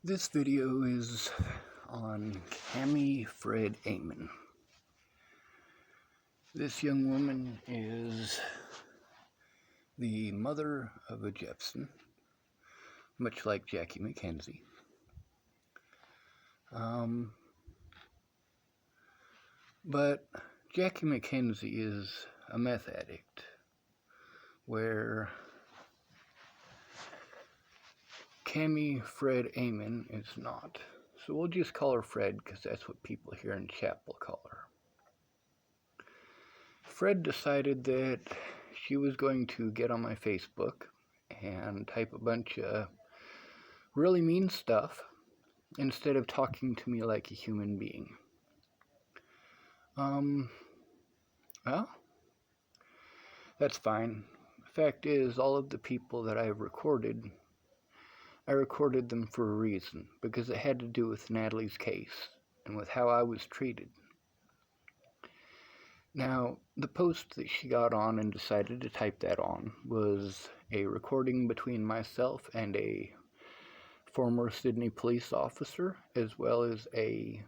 This video is on Camie Fred Amen. This young woman is the mother of a Jepson, much like Jackie McKenzie. But Jackie McKenzie is a meth addict, where Camie Fred Amen is not. So we'll just call her Fred because that's what people here in Chapel call her. Fred decided that she was going to get on my Facebook and type a bunch of really mean stuff instead of talking to me like a human being. Well, that's fine. The fact is, all of the people that I recorded them for a reason, because it had to do with Natalie's case and with how I was treated. Now, the post that she got on and decided to type that on was a recording between myself and a former Sydney police officer, as well as a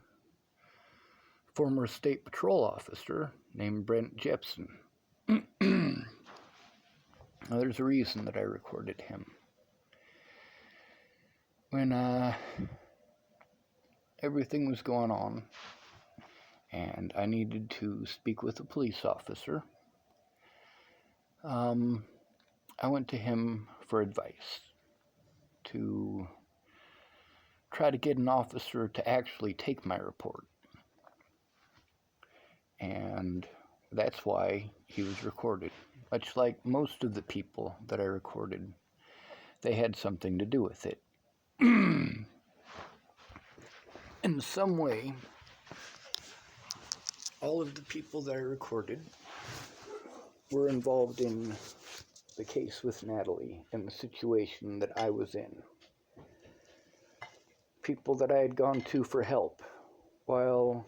former state patrol officer named Brent Jepson. Now, there's a reason that I recorded him. When everything was going on and I needed to speak with a police officer, I went to him for advice to try to get an officer to actually take my report. And that's why he was recorded. Much like most of the people that I recorded, they had something to do with it. In some way, all of the people that I recorded were involved in the case with Natalie and the situation that I was in. People that I had gone to for help, while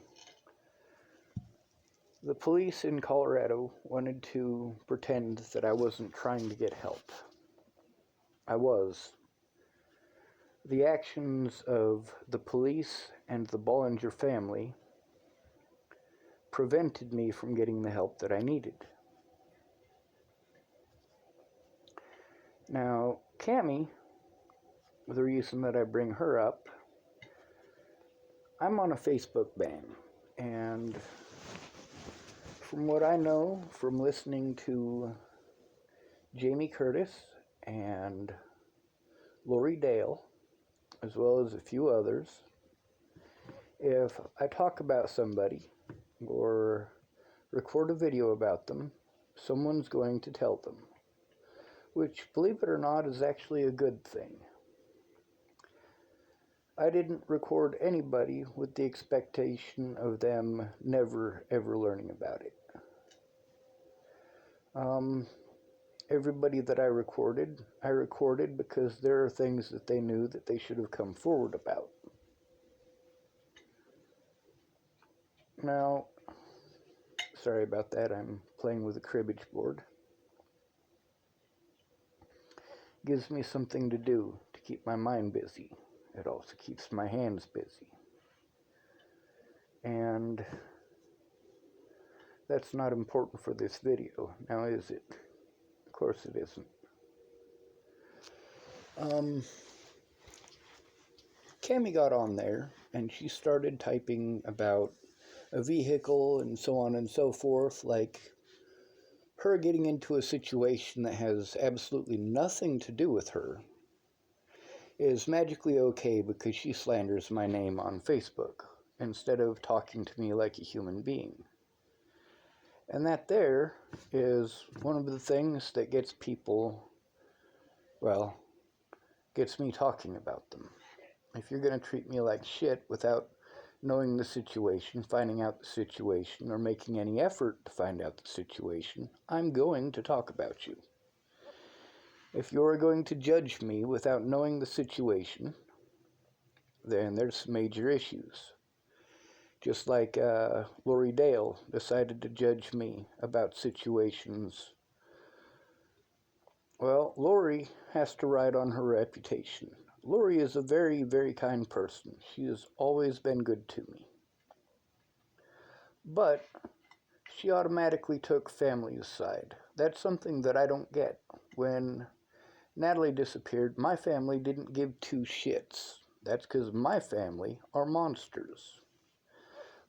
the police in Colorado wanted to pretend that I wasn't trying to get help. I was. The actions of the police and the Bollinger family prevented me from getting the help that I needed. Now, Camie, the reason that I bring her up, I'm on a Facebook ban, and from what I know from listening to Jamie Curtis and Lori Dale, as well as a few others, if I talk about somebody or record a video about them, someone's going to tell them, which, believe it or not, is actually a good thing. I didn't record anybody with the expectation of them never ever learning about it. Everybody that I recorded because there are things that they knew that they should have come forward about. Now, sorry about that, I'm playing with a cribbage board. Gives me something to do to keep my mind busy. It also keeps my hands busy. And that's not important for this video, now is it? Of course it isn't. Camie got on there and she started typing about a vehicle and so on and so forth, like her getting into a situation that has absolutely nothing to do with her is magically okay because she slanders my name on Facebook instead of talking to me like a human being. And that there is one of the things that gets people, well, gets me talking about them. If you're going to treat me like shit without knowing the situation, finding out the situation, or making any effort to find out the situation, I'm going to talk about you. If you're going to judge me without knowing the situation, then there's major issues. Just like Lori Dale decided to judge me about situations. Well, Lori has to ride on her reputation. Lori is a very, very kind person. She has always been good to me. But she automatically took family's side. That's something that I don't get. When Natalie disappeared, my family didn't give two shits. That's because my family are monsters.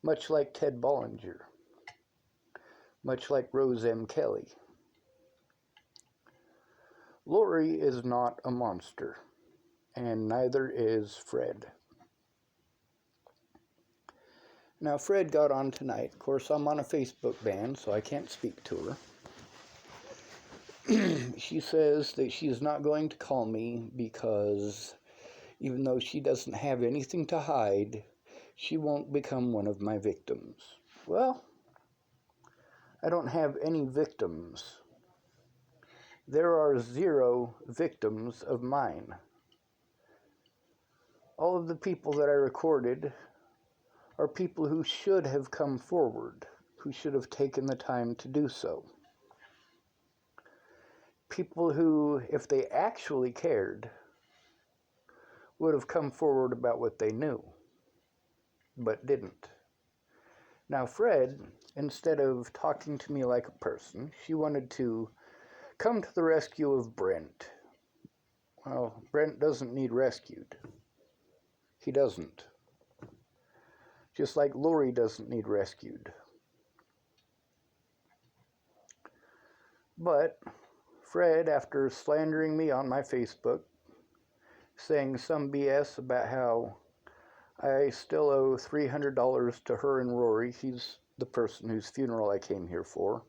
Much like Ted Bollinger. Much like Rose M. Kelly. Lori is not a monster. And neither is Fred. Now, Fred got on tonight. Of course, I'm on a Facebook ban, so I can't speak to her. She says that she's not going to call me because even though she doesn't have anything to hide, she won't become one of my victims. Well, I don't have any victims. There are 0 victims of mine. All of the people that I recorded are people who should have come forward, who should have taken the time to do so. People who, if they actually cared, would have come forward about what they knew, but didn't. Now, Fred, instead of talking to me like a person, she wanted to come to the rescue of Brent. Well, Brent doesn't need rescued. He doesn't. Just like Lori doesn't need rescued. But Fred, after slandering me on my Facebook, saying some BS about how I still owe $300 to her and Rory, he's the person whose funeral I came here for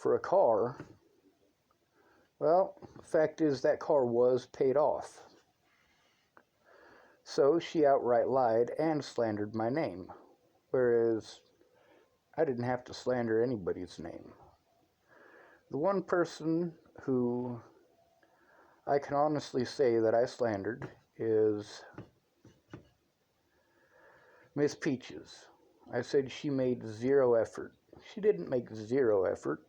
a car, well, the fact is that car was paid off. So she outright lied and slandered my name, whereas I didn't have to slander anybody's name. The one person who I can honestly say that I slandered is Miss Peaches. I said she made 0 effort. She didn't make 0 effort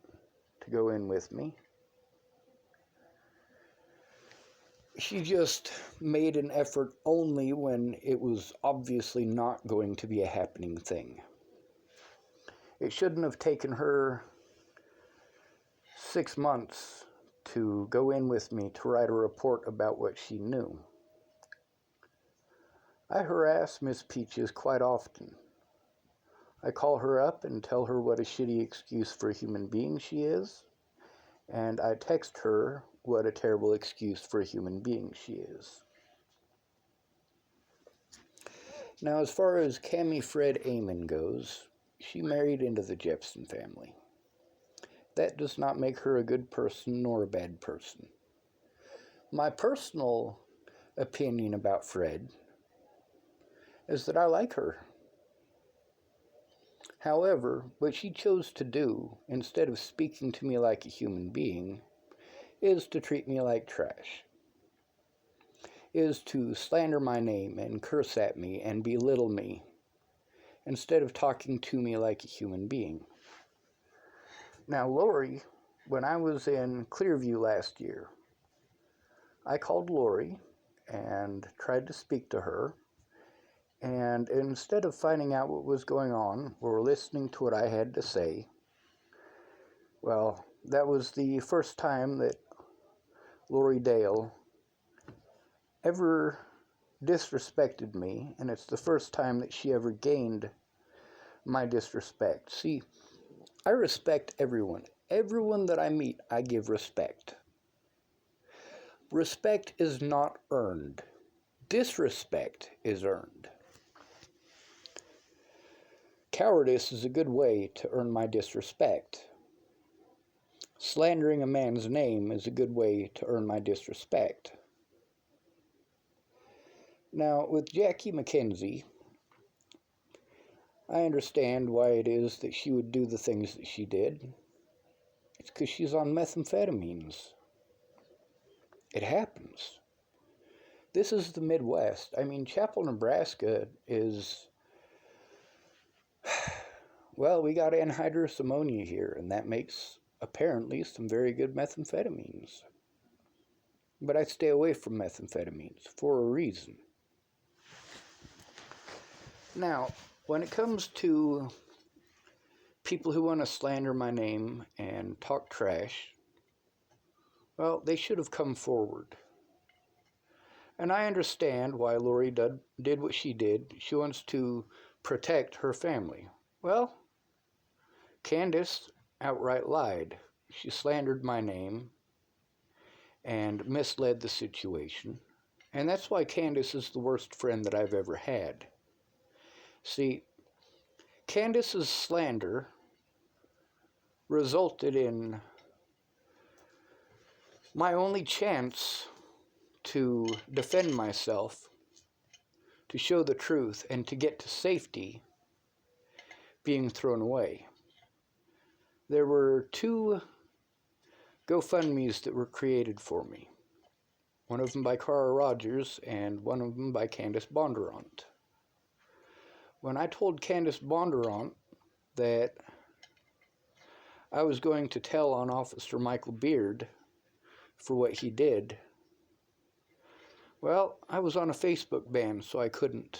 to go in with me. She just made an effort only when it was obviously not going to be a happening thing. It shouldn't have taken her 6 months to go in with me to write a report about what she knew. I harass Miss Peaches quite often. I call her up and tell her what a shitty excuse for a human being she is, and I text her what a terrible excuse for a human being she is. Now, as far as Camie Fred Amen goes, she married into the Jepson family. That does not make her a good person nor a bad person. My personal opinion about Fred is that I like her. However, what she chose to do, instead of speaking to me like a human being, is to treat me like trash. Is to slander my name and curse at me and belittle me, instead of talking to me like a human being. Now, Lori, when I was in Clearview last year, I called Lori and tried to speak to her, and instead of finding out what was going on or listening to what I had to say, well, that was the first time that Lori Dale ever disrespected me, and it's the first time that she ever gained my disrespect. See, I respect everyone. Everyone that I meet, I give respect. Respect is not earned. Disrespect is earned. Cowardice is a good way to earn my disrespect. Slandering a man's name is a good way to earn my disrespect. Now, with Jackie McKenzie, I understand why it is that she would do the things that she did. It's because she's on methamphetamines. It happens. This is the Midwest. I mean, Chapel, Nebraska is... Well, we got anhydrous ammonia here, and that makes, apparently, some very good methamphetamines. but I stay away from methamphetamines for a reason. Now, when it comes to people who want to slander my name and talk trash, well, they should have come forward. And I understand why Lori did what she did. She wants to protect her family. Well, Candace outright lied. She slandered my name and misled the situation. And that's why Candace is the worst friend that I've ever had. See, Candace's slander resulted in my only chance to defend myself, to show the truth, and to get to safety being thrown away. There were 2 GoFundMes that were created for me. One of them by Cara Rogers and one of them by Candace Bondurant. When I told Candace Bondurant that I was going to tell on Officer Michael Beard for what he did, well, I was on a Facebook ban, so I couldn't.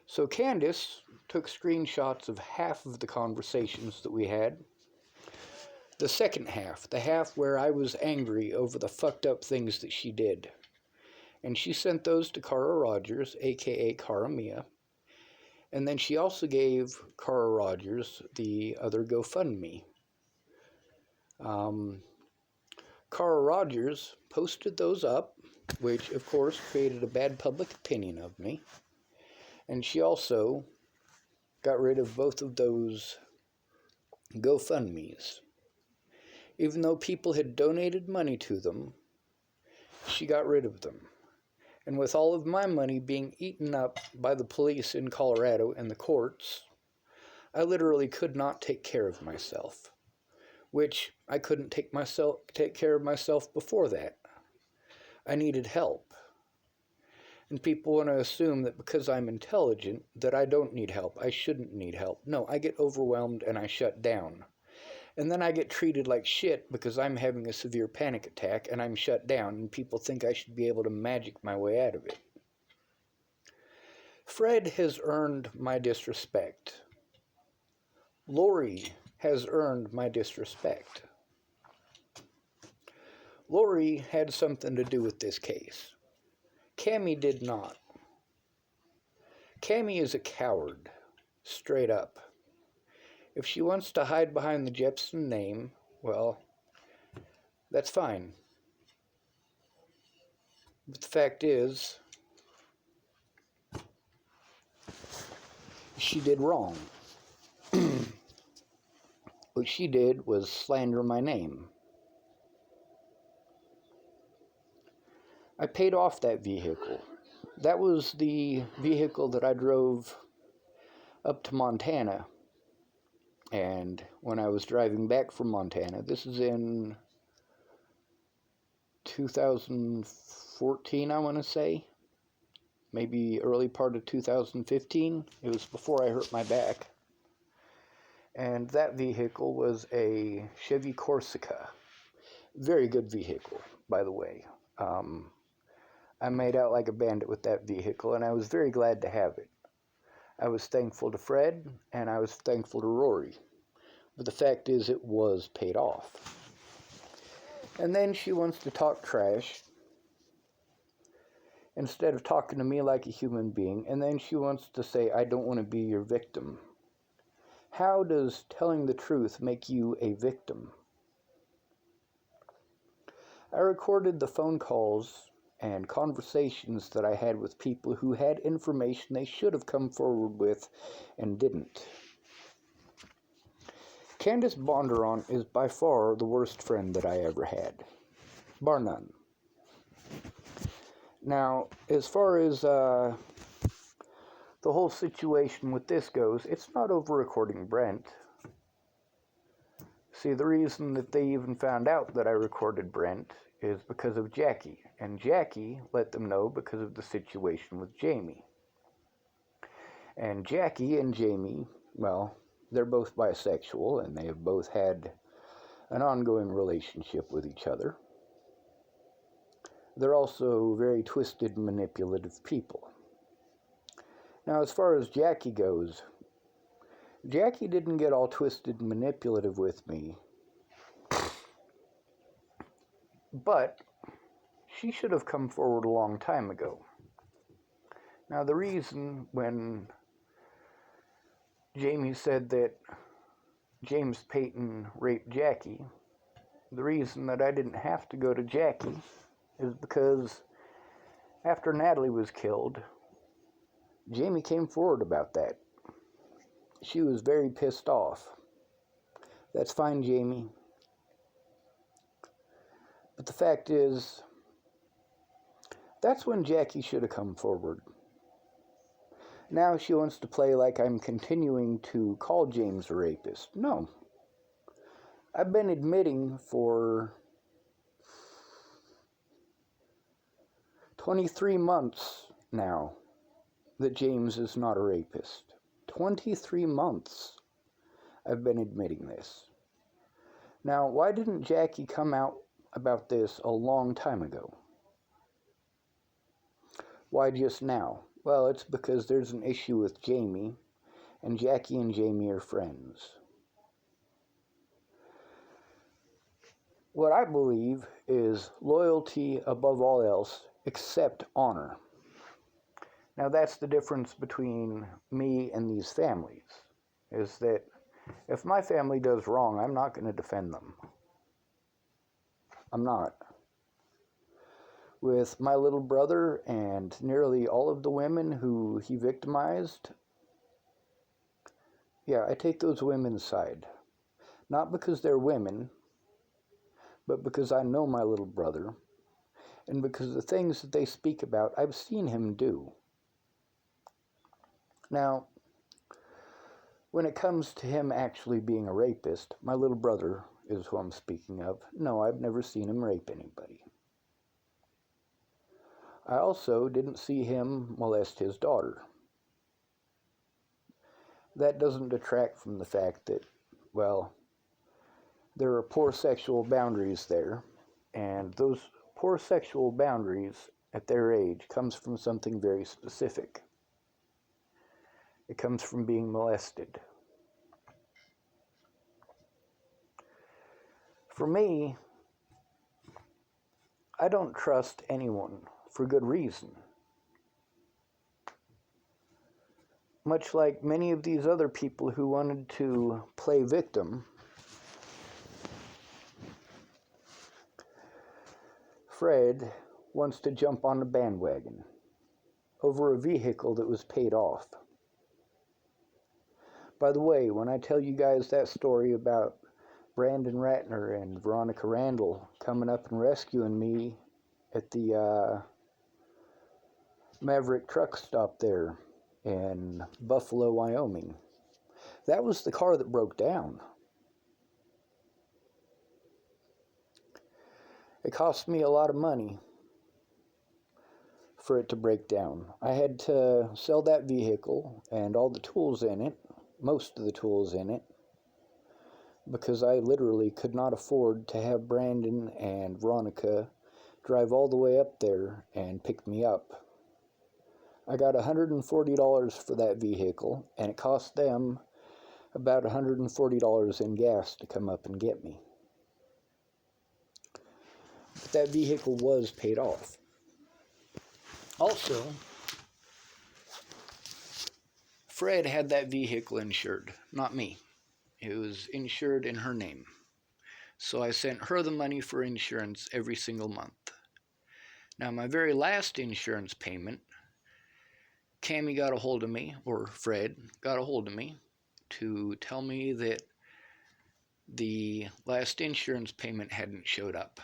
So Candace took screenshots of half of the conversations that we had. The second half, the half where I was angry over the fucked up things that she did. And she sent those to Cara Rogers, aka Cara Mia. And then she also gave Cara Rogers the other GoFundMe. Cara Rogers posted those up, which of course created a bad public opinion of me. And she also got rid of both of those GoFundMes. Even though people had donated money to them, she got rid of them. And with all of my money being eaten up by the police in Colorado and the courts, I literally could not take care of myself. Which I couldn't take care of myself before that. I needed help. And people want to assume that because I'm intelligent, that I don't need help. I shouldn't need help. No, I get overwhelmed and I shut down. And then I get treated like shit because I'm having a severe panic attack and I'm shut down and people think I should be able to magic my way out of it. Fred has earned my disrespect. Lori has earned my disrespect. Lori had something to do with this case. Camie did not. Camie is a coward, straight up. If she wants to hide behind the Jepson name, well, that's fine. But the fact is, she did wrong. What she did was slander my name. I paid off that vehicle. That was the vehicle that I drove up to Montana. And when I was driving back from Montana, this is in 2014, I want to say. Maybe early part of 2015. It was before I hurt my back. And that vehicle was a Chevy Corsica. Very good vehicle, by the way. I made out like a bandit with that vehicle, and I was very glad to have it. I was thankful to Fred, and I was thankful to Rory. But the fact is, it was paid off. And then she wants to talk trash instead of talking to me like a human being, and then she wants to say, I don't want to be your victim. How does telling the truth make you a victim? I recorded the phone calls and conversations that I had with people who had information they should have come forward with and didn't. Candace Bondurant is by far the worst friend that I ever had. Bar none. Now, as far as the whole situation with this goes, it's not over recording Brent. See, the reason that they even found out that I recorded Brent is because of Jackie. And Jackie let them know because of the situation with Jamie. And Jackie and Jamie, well, they're both bisexual, and they have both had an ongoing relationship with each other. they're also very twisted and manipulative people. Now, as far as Jackie goes, Jackie didn't get all twisted and manipulative with me, but she should have come forward a long time ago. Now, the reason when Jamie said that James Payton raped Jackie, the reason that I didn't have to go to Jackie is because after Natalie was killed, Jamie came forward about that. She was very pissed off. That's fine, Jamie. But the fact is, that's when Jackie should have come forward. Now she wants to play like I'm continuing to call James a rapist. No. I've been admitting for 23 months now that James is not a rapist. 23 months I've been admitting this. Now, why didn't Jackie come out about this a long time ago? Why just now? Well, it's because there's an issue with Jamie, and Jackie and Jamie are friends. What I believe is loyalty above all else, except honor. Now, that's the difference between me and these families, is that if my family does wrong, I'm not going to defend them. I'm not. With my little brother and nearly all of the women who he victimized, yeah, I take those women's side. Not because they're women, but because I know my little brother, and because the things that they speak about, I've seen him do. Now, when it comes to him actually being a rapist, my little brother is who I'm speaking of. No, I've never seen him rape anybody. I also didn't see him molest his daughter. That doesn't detract from the fact that, well, there are poor sexual boundaries there, and those poor sexual boundaries at their age comes from something very specific. It comes from being molested. For me, I don't trust anyone for good reason. Much like many of these other people who wanted to play victim, Fred wants to jump on the bandwagon over a vehicle that was paid off. By the way, when I tell you guys that story about Brandon Ratner and Veronica Randall coming up and rescuing me at the Maverick truck stop there in Buffalo, Wyoming, that was the car that broke down. It cost me a lot of money for it to break down. I had to sell that vehicle and all the tools in it, most of the tools in it, because I literally could not afford to have Brandon and Veronica drive all the way up there and pick me up. I got $140 for that vehicle, and it cost them about $140 in gas to come up and get me. But that vehicle was paid off. Also, Fred had that vehicle insured, not me. It was insured in her name. So I sent her the money for insurance every single month. Now, my very last insurance payment, Camie got a hold of me, or Fred got a hold of me, to tell me that the last insurance payment hadn't showed up.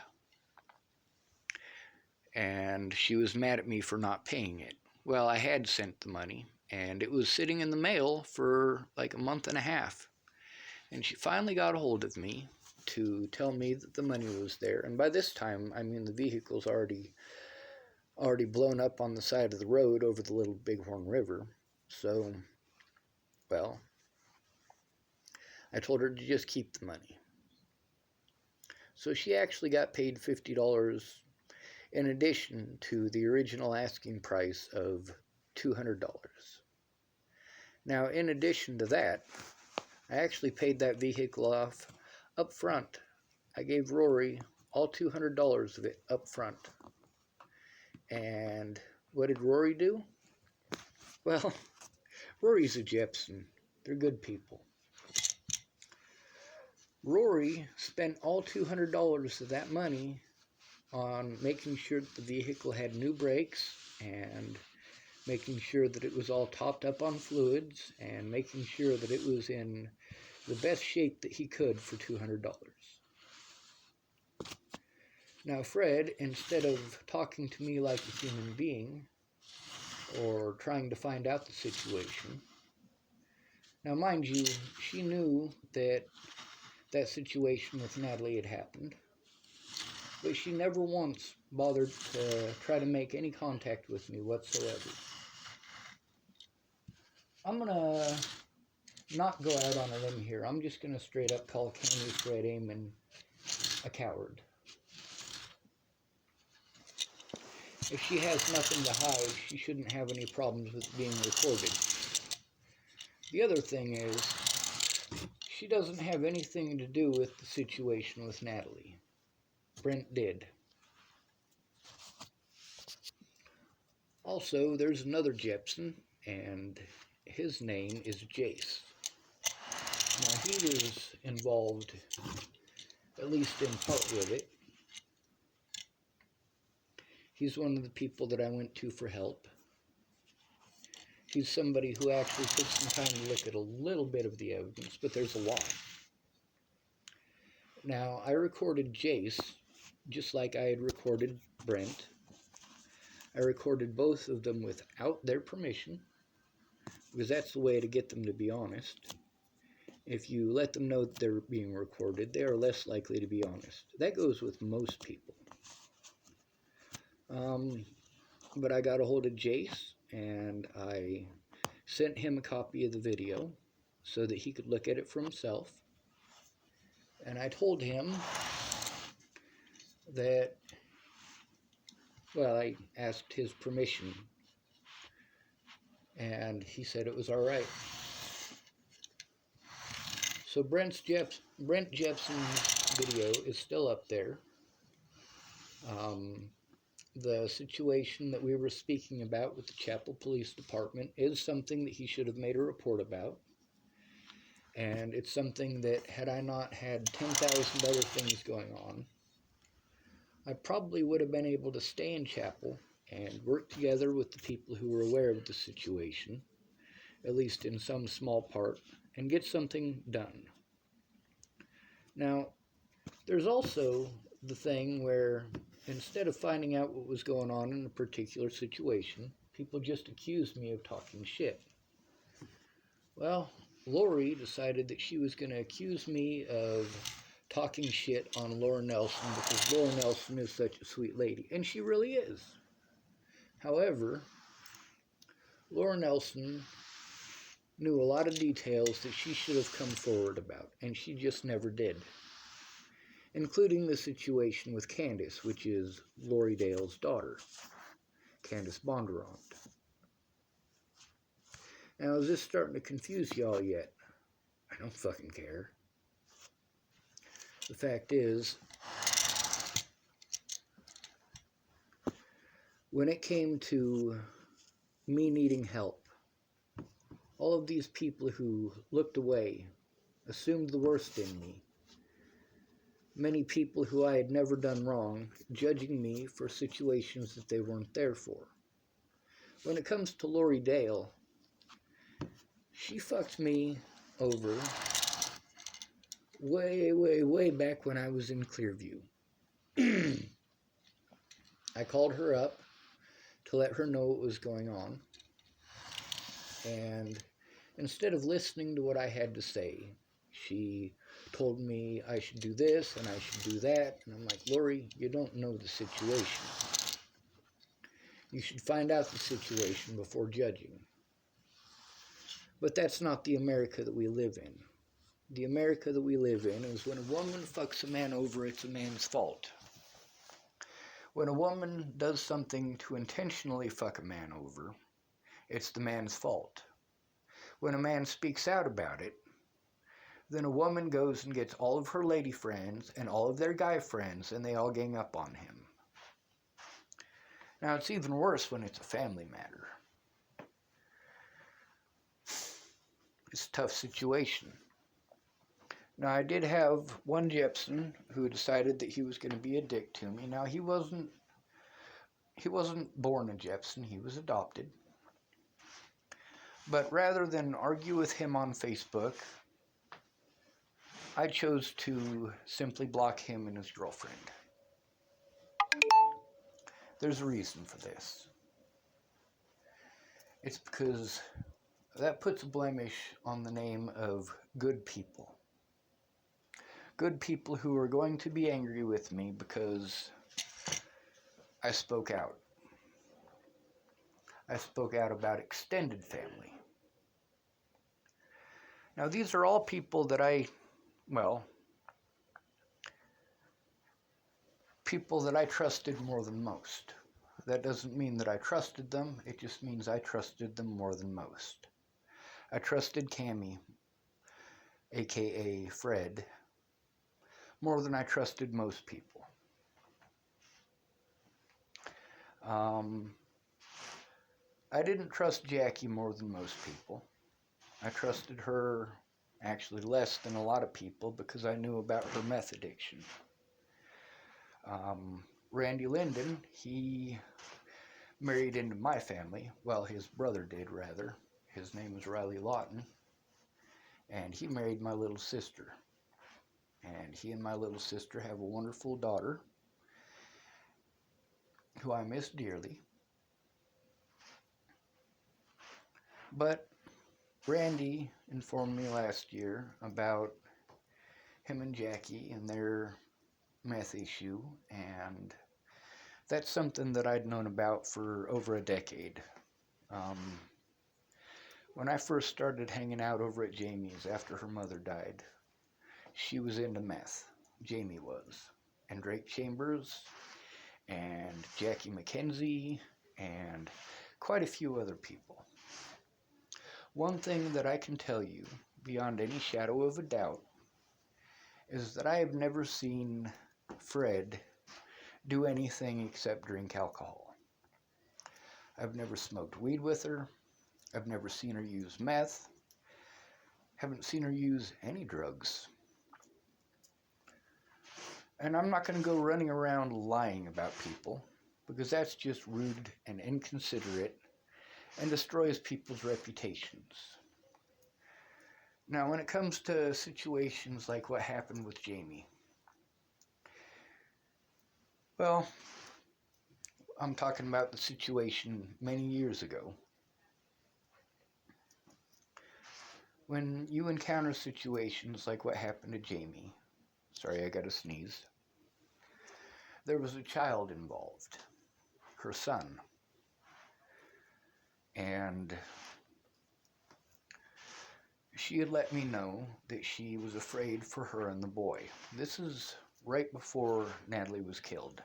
And she was mad at me for not paying it. Well, I had sent the money, and it was sitting in the mail for like a month and a half. And she finally got a hold of me to tell me that the money was there. And by this time, I mean, the vehicle's already blown up on the side of the road over the Little Bighorn River. So, well, I told her to just keep the money. So she actually got paid $50 in addition to the original asking price of $200. Now, in addition to that, I actually paid that vehicle off up front. I gave Rory all $200 of it up front. And what did Rory do? Well, Rory's a Jepson. They're good people. Rory spent all $200 of that money on making sure that the vehicle had new brakes and making sure that it was all topped up on fluids and making sure that it was in the best shape that he could for $200. Now, Fred, instead of talking to me like a human being or trying to find out the situation, now mind you, she knew that that situation with Natalie had happened, but she never once bothered to try to make any contact with me whatsoever. I'm going to not go out on a limb here. I'm just going to straight up call Camie Fred Amen a coward. If she has nothing to hide, she shouldn't have any problems with being recorded. The other thing is, she doesn't have anything to do with the situation with Natalie. Brent did. Also, there's another Jepson, and his name is Jace. Now, he was involved, at least in part with it. He's one of the people that I went to for help. He's somebody who actually took some time to look at a little bit of the evidence, but there's a lot. Now, I recorded Jace, just like I had recorded Brent. I recorded both of them without their permission, because that's the way to get them to be honest. If you let them know that they're being recorded, they are less likely to be honest. That goes with most people. But I got a hold of Jace, and I sent him a copy of the video so that he could look at it for himself. And I told him that, well, I asked his permission, and he said it was all right. So Brent Jepson's video is still up there. The situation that we were speaking about with the Chapel Police Department is something that he should have made a report about. And it's something that, had I not had 10,000 other things going on, I probably would have been able to stay in Chapel and work together with the people who were aware of the situation, at least in some small part, and get something done. Now, there's also the thing where, instead of finding out what was going on in a particular situation, people just accused me of talking shit. Well, Lori decided that she was going to accuse me of talking shit on Laura Nelson because Laura Nelson is such a sweet lady, and she really is. However, Laura Nelson knew a lot of details that she should have come forward about, and she just never did, including the situation with Candace, which is Lori Dale's daughter, Candace Bondurant. Now, is this starting to confuse y'all yet? I don't fucking care. The fact is, when it came to me needing help, all of these people who looked away assumed the worst in me. Many people who I had never done wrong, judging me for situations that they weren't there for. When it comes to Lori Dale, she fucked me over way back when I was in Clearview. I called her up to let her know what was going on, and instead of listening to what I had to say, she told me I should do this and I should do that, and I'm like, Lori, you don't know the situation. You should find out the situation before judging. But that's not the America that we live in. The America that we live in is when a woman fucks a man over, it's a man's fault. When a woman does something to intentionally fuck a man over, it's the man's fault. When a man speaks out about it, then a woman goes and gets all of her lady friends and all of their guy friends, and they all gang up on him. Now, it's even worse when it's a family matter. It's a tough situation. Now, I did have one Jepson who decided that he was going to be a dick to me. Now, he wasn't born a Jepson, he was adopted. But rather than argue with him on Facebook, I chose to simply block him and his girlfriend. There's a reason for this. It's because that puts a blemish on the name of good people. Good people who are going to be angry with me because I spoke out. I spoke out about extended family. Now, these are all people that people that I trusted more than most. That doesn't mean that I trusted them, it just means I trusted them more than most. I trusted Camie, aka Fred, more than I trusted most people. I didn't trust Jackie more than most people. I trusted her actually less than a lot of people because I knew about her meth addiction. Randy Linden, he married into my family. Well, his brother did, rather. His name was Riley Lawton. And he married my little sister. And he and my little sister have a wonderful daughter who I miss dearly. But Randy informed me last year about him and Jackie and their meth issue, and that's something that I'd known about for over a decade. When I first started hanging out over at Jamie's after her mother died, she was into meth. Jamie was. And Drake Chambers, and Jackie McKenzie, and quite a few other people. One thing that I can tell you, beyond any shadow of a doubt, is that I have never seen Fred do anything except drink alcohol. I've never smoked weed with her. I've never seen her use meth. Haven't seen her use any drugs. And I'm not going to go running around lying about people, because that's just rude and inconsiderate and destroys people's reputations. Now, when it comes to situations like what happened with Jamie, well, I'm talking about the situation many years ago. When you encounter situations like what happened to Jamie, sorry, I gotta sneeze, there was a child involved, her son. And she had let me know that she was afraid for her and the boy. This is right before Natalie was killed.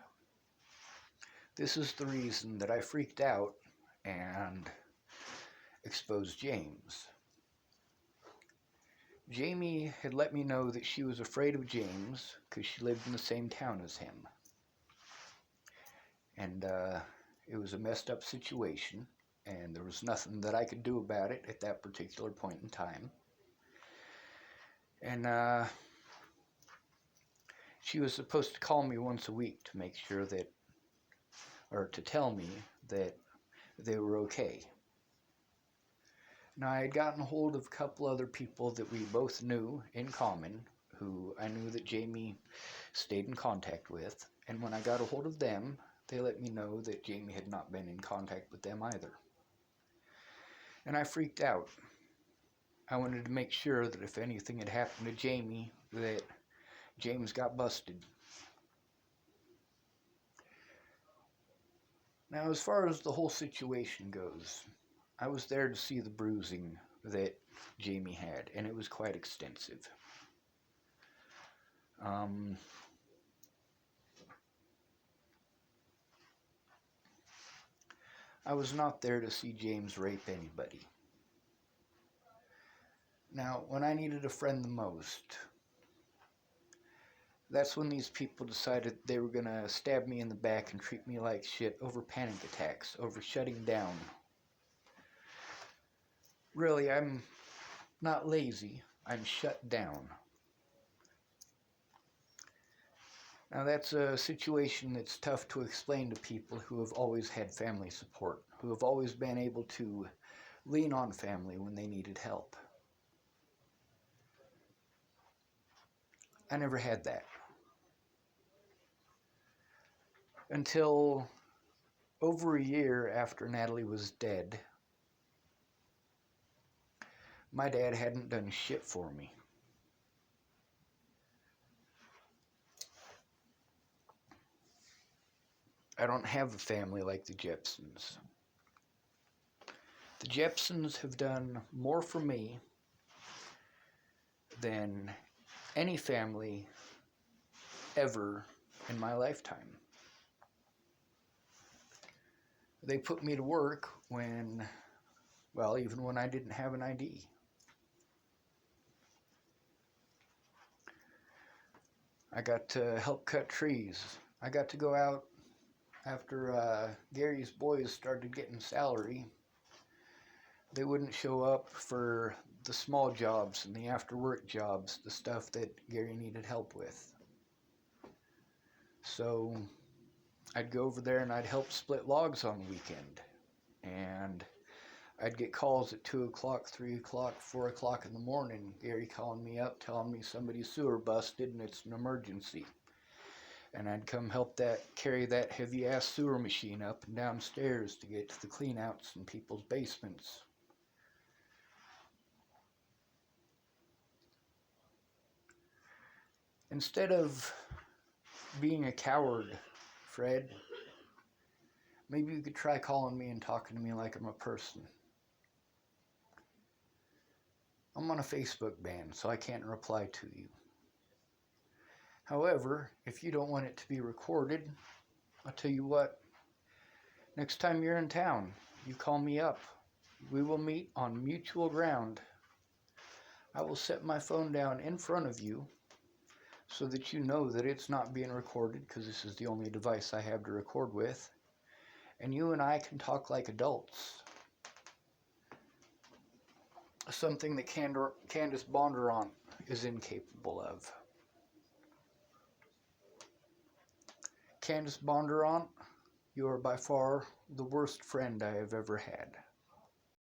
This is the reason that I freaked out and exposed James. Jamie had let me know that she was afraid of James because she lived in the same town as him. And it was a messed up situation, and there was nothing that I could do about it at that particular point in time. And she was supposed to call me once a week to make sure that, or to tell me that they were okay. Now, I had gotten a hold of a couple other people that we both knew in common, who I knew that Jamie stayed in contact with, and when I got a hold of them, they let me know that Jamie had not been in contact with them either. And I freaked out. I wanted to make sure that if anything had happened to Jamie, that James got busted. Now, as far as the whole situation goes, I was there to see the bruising that Jamie had, and it was quite extensive. I was not there to see James rape anybody. Now, when I needed a friend the most, that's when these people decided they were going to stab me in the back and treat me like shit over panic attacks, over shutting down. Really, I'm not lazy. I'm shut down. Now, that's a situation that's tough to explain to people who have always had family support, who have always been able to lean on family when they needed help. I never had that. Until over a year after Natalie was dead, my dad hadn't done shit for me. I don't have a family like the Jepsons. The Jepsons have done more for me than any family ever in my lifetime. They put me to work when, well, even when I didn't have an ID. I got to help cut trees. I got to go out after Gary's boys started getting salary. They wouldn't show up for the small jobs and the after work jobs, the stuff that Gary needed help with. So I'd go over there and I'd help split logs on the weekend. And I'd get calls at 2 o'clock, 3 o'clock, 4 o'clock in the morning, Gary calling me up, telling me somebody's sewer busted and it's an emergency. And I'd come help carry that heavy-ass sewer machine up and downstairs to get to the cleanouts in people's basements. Instead of being a coward, Fred, maybe you could try calling me and talking to me like I'm a person. I'm on a Facebook ban, so I can't reply to you. However, if you don't want it to be recorded, I'll tell you what, next time you're in town, you call me up. We will meet on mutual ground. I will set my phone down in front of you so that you know that it's not being recorded, because this is the only device I have to record with. And you and I can talk like adults. Something that Candace Bondurant is incapable of. Candace Bondurant, you are by far the worst friend I have ever had.